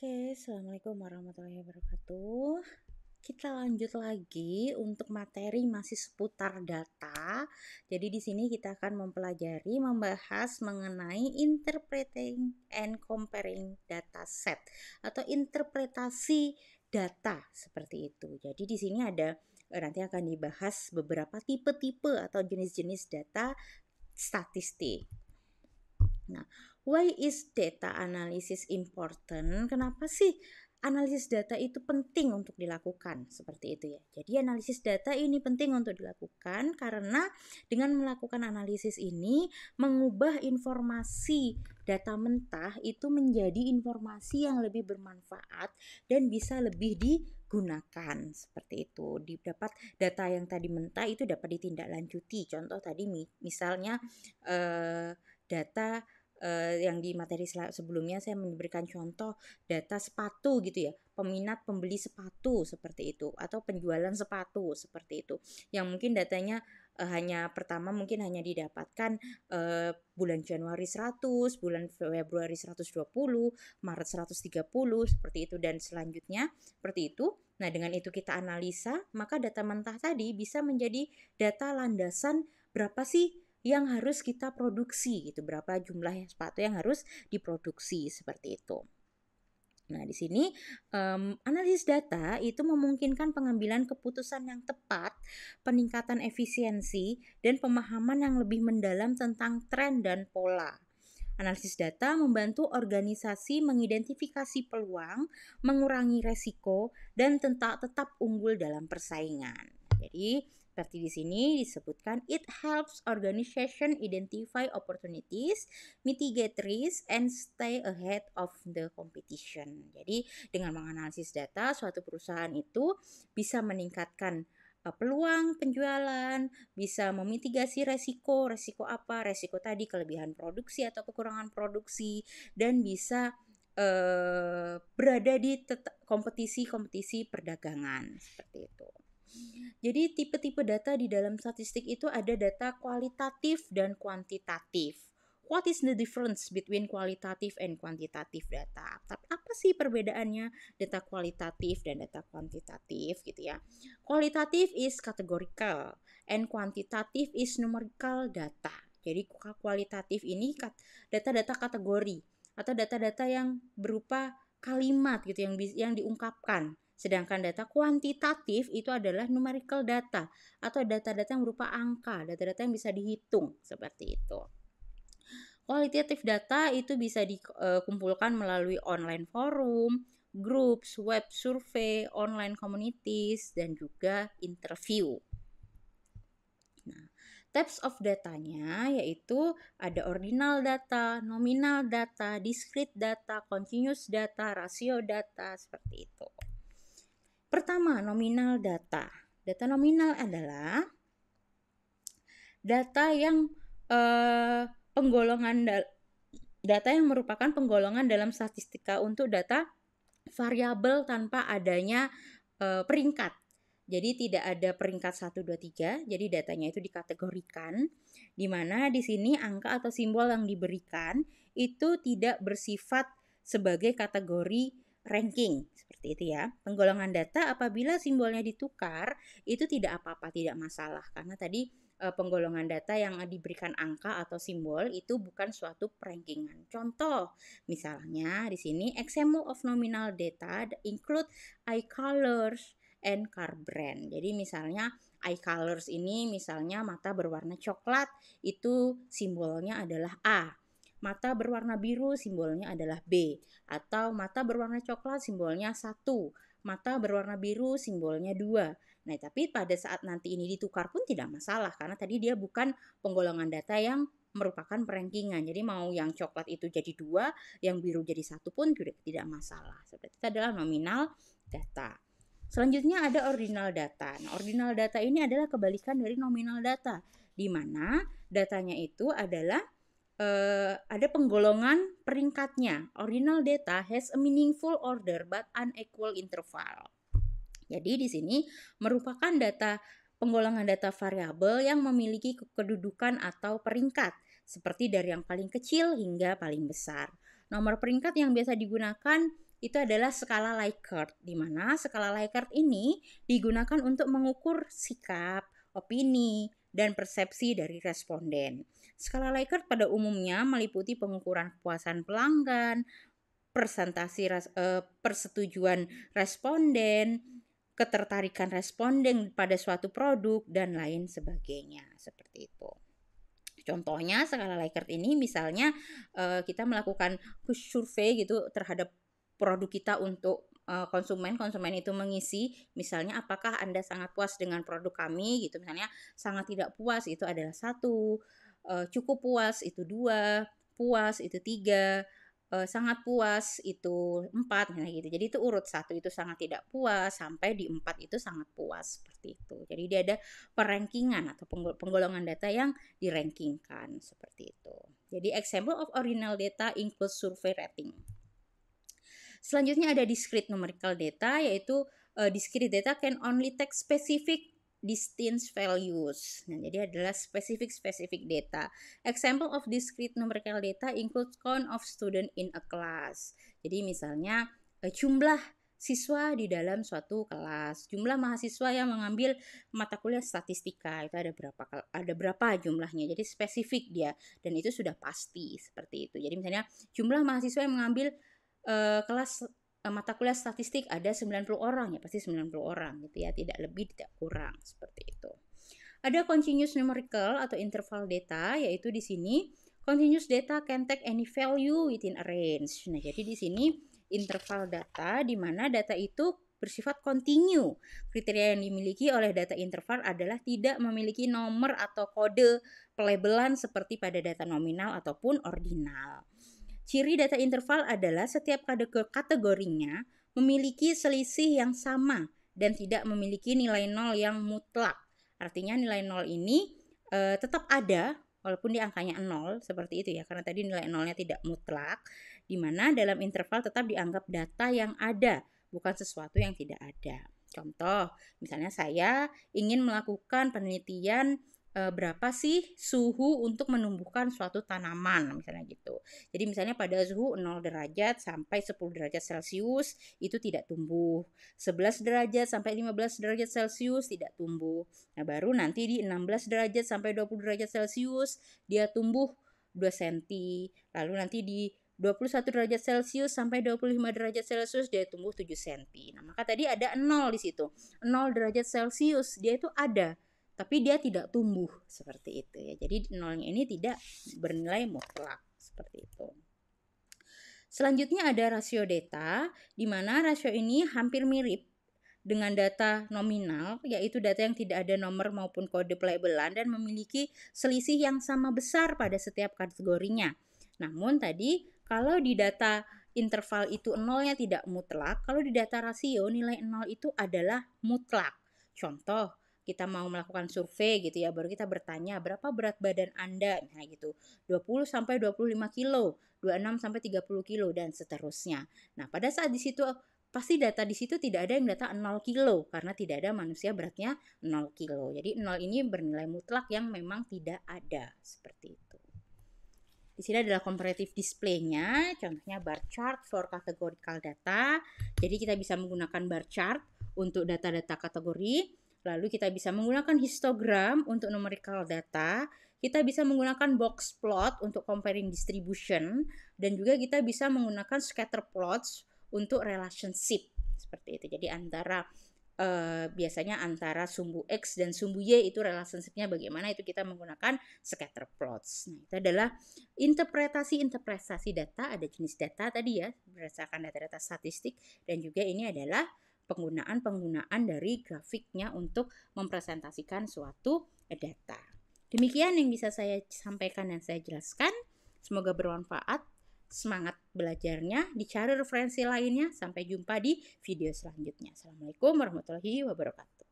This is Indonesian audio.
Oke, assalamualaikum warahmatullahi wabarakatuh. Kita lanjut lagi untuk materi masih seputar data. Jadi di sini kita akan membahas mengenai interpreting and comparing data set atau interpretasi data seperti itu. Jadi di sini ada nanti akan dibahas beberapa tipe-tipe atau jenis-jenis data statistik. Nah, why is data analysis important? Kenapa sih analisis data itu penting untuk dilakukan? Seperti itu ya. Jadi analisis data ini penting untuk dilakukan karena dengan melakukan analisis ini mengubah informasi data mentah itu menjadi informasi yang lebih bermanfaat dan bisa lebih digunakan. Seperti itu. Didapat data yang tadi mentah itu dapat ditindaklanjuti. Contoh tadi misalnya data yang di materi sebelumnya saya memberikan contoh data sepatu gitu ya, peminat pembeli sepatu seperti itu, atau penjualan sepatu seperti itu, yang mungkin datanya pertama mungkin hanya didapatkan bulan Januari 100, bulan Februari 120, Maret 130 seperti itu, dan selanjutnya seperti itu. Nah, dengan itu kita analisa, maka data mentah tadi bisa menjadi data landasan berapa sih yang harus kita produksi gitu, berapa jumlah sepatu yang harus diproduksi seperti itu. Nah, di sini analisis data itu memungkinkan pengambilan keputusan yang tepat, peningkatan efisiensi, dan pemahaman yang lebih mendalam tentang tren dan pola. Analisis data membantu organisasi mengidentifikasi peluang, mengurangi resiko, dan tetap unggul dalam persaingan. Jadi, seperti di sini disebutkan, it helps organization identify opportunities, mitigate risk, and stay ahead of the competition. Jadi, dengan menganalisis data, suatu perusahaan itu bisa meningkatkan peluang penjualan, bisa memitigasi resiko apa? Resiko tadi kelebihan produksi atau kekurangan produksi, dan bisa berada di kompetisi perdagangan seperti itu. Jadi tipe-tipe data di dalam statistik itu ada data kualitatif dan kuantitatif. What is the difference between qualitative and quantitative data? Tapi apa sih perbedaannya data kualitatif dan data kuantitatif gitu ya? Kualitatif is categorical and quantitative is numerical data. Jadi kualitatif ini data-data kategori atau data-data yang berupa kalimat gitu yang diungkapkan. Sedangkan data kuantitatif itu adalah numerical data atau data-data yang berupa angka, data-data yang bisa dihitung seperti itu. Kualitatif data itu bisa dikumpulkan melalui online forum, groups, web survei, online communities, dan juga interview. Nah, types of datanya yaitu ada ordinal data, nominal data, discrete data, continuous data, rasio data, seperti itu. Pertama, nominal data. Data nominal adalah data yang data yang merupakan penggolongan dalam statistika untuk data variabel tanpa adanya peringkat. Jadi tidak ada peringkat 1, 2, 3. Jadi datanya itu dikategorikan, di mana di sini angka atau simbol yang diberikan itu tidak bersifat sebagai kategori ranking seperti itu ya. Penggolongan data apabila simbolnya ditukar itu tidak apa-apa, tidak masalah, karena tadi penggolongan data yang diberikan angka atau simbol itu bukan suatu perankingan. Contoh, misalnya di sini example of nominal data include eye colors and car brand. Jadi misalnya eye colors ini misalnya mata berwarna coklat, itu simbolnya adalah A. Mata berwarna biru simbolnya adalah B, atau mata berwarna coklat simbolnya 1, mata berwarna biru simbolnya 2. Nah, tapi pada saat nanti ini ditukar pun tidak masalah karena tadi dia bukan penggolongan data yang merupakan perankingan. Jadi mau yang coklat itu jadi 2, yang biru jadi 1 pun juga tidak masalah. Seperti itu adalah nominal data. Selanjutnya ada ordinal data. Nah, ordinal data ini adalah kebalikan dari nominal data, di mana datanya itu adalah ada penggolongan peringkatnya. Ordinal data has a meaningful order but unequal interval. Jadi di sini merupakan data penggolongan data variabel yang memiliki kedudukan atau peringkat, seperti dari yang paling kecil hingga paling besar. Nomor peringkat yang biasa digunakan itu adalah skala Likert, di mana skala Likert ini digunakan untuk mengukur sikap, opini, dan persepsi dari responden. Skala Likert pada umumnya meliputi pengukuran kepuasan pelanggan, persetujuan responden, ketertarikan responden pada suatu produk, dan lain sebagainya, seperti itu. Contohnya skala Likert ini misalnya kita melakukan push survei gitu terhadap produk kita untuk konsumen itu mengisi misalnya apakah Anda sangat puas dengan produk kami gitu, misalnya sangat tidak puas itu adalah 1, cukup puas itu 2, puas itu 3, sangat puas itu 4, nah gitu. Jadi itu urut 1 itu sangat tidak puas sampai di 4 itu sangat puas, seperti itu. Jadi dia ada perankingan atau penggolongan data yang dirankingkan seperti itu. Jadi example of ordinal data includes survey rating. Selanjutnya ada discrete numerical data, yaitu discrete data can only take specific distinct values. Nah, jadi adalah specific data. Example of discrete numerical data includes count of student in a class. Jadi misalnya jumlah siswa di dalam suatu kelas, jumlah mahasiswa yang mengambil mata kuliah statistika itu ada berapa jumlahnya. Jadi spesifik dia dan itu sudah pasti seperti itu. Jadi misalnya jumlah mahasiswa yang mengambil kelas mata kuliah statistik ada 90 orang ya pasti 90 orang gitu ya, tidak lebih tidak kurang seperti itu. Ada continuous numerical atau interval data, yaitu di sini continuous data can take any value within a range. Nah, jadi di sini interval data di mana data itu bersifat continue. Kriteria yang dimiliki oleh data interval adalah tidak memiliki nomor atau kode pelabelan seperti pada data nominal ataupun ordinal. Ciri data interval adalah setiap kategorinya memiliki selisih yang sama dan tidak memiliki nilai nol yang mutlak. Artinya nilai nol ini tetap ada walaupun di angkanya 0 seperti itu ya, karena tadi nilai nolnya tidak mutlak, di mana dalam interval tetap dianggap data yang ada, bukan sesuatu yang tidak ada. Contoh, misalnya saya ingin melakukan penelitian berapa sih suhu untuk menumbuhkan suatu tanaman misalnya gitu. Jadi misalnya pada suhu 0 derajat sampai 10 derajat Celcius itu tidak tumbuh. 11 derajat sampai 15 derajat Celcius tidak tumbuh. Nah, baru nanti di 16 derajat sampai 20 derajat Celcius dia tumbuh 2 cm. Lalu nanti di 21 derajat Celcius sampai 25 derajat Celcius dia tumbuh 7 cm. Nah, maka tadi ada 0 di situ. 0 derajat Celcius dia itu ada, tapi dia tidak tumbuh seperti itu ya. Jadi nolnya ini tidak bernilai mutlak seperti itu. Selanjutnya ada rasio data, di mana rasio ini hampir mirip dengan data nominal, yaitu data yang tidak ada nomor maupun kode pelabelan dan memiliki selisih yang sama besar pada setiap kategorinya. Namun tadi kalau di data interval itu nolnya tidak mutlak, kalau di data rasio nilai 0 itu adalah mutlak. Contoh, kita mau melakukan survei gitu ya, baru kita bertanya berapa berat badan Anda, nah gitu, 20 sampai 25 kilo, 26 sampai 30 kilo dan seterusnya. Nah, pada saat di situ pasti data di situ tidak ada yang data 0 kilo karena tidak ada manusia beratnya 0 kilo. Jadi 0 ini bernilai mutlak yang memang tidak ada seperti itu. Di sini adalah comparative display-nya, contohnya bar chart for categorical data. Jadi kita bisa menggunakan bar chart untuk data-data kategori. Lalu kita bisa menggunakan histogram untuk numerical data, kita bisa menggunakan box plot untuk comparing distribution, dan juga kita bisa menggunakan scatter plots untuk relationship seperti itu. Jadi biasanya antara sumbu X dan sumbu Y itu relationship-nya bagaimana, itu kita menggunakan scatter plots. Nah, itu adalah interpretasi data, ada jenis data tadi ya, berdasarkan data-data statistik, dan juga ini adalah penggunaan dari grafiknya untuk mempresentasikan suatu data. Demikian yang bisa saya sampaikan dan saya jelaskan. Semoga bermanfaat. Semangat belajarnya, dicari referensi lainnya. Sampai jumpa di video selanjutnya. Assalamualaikum warahmatullahi wabarakatuh.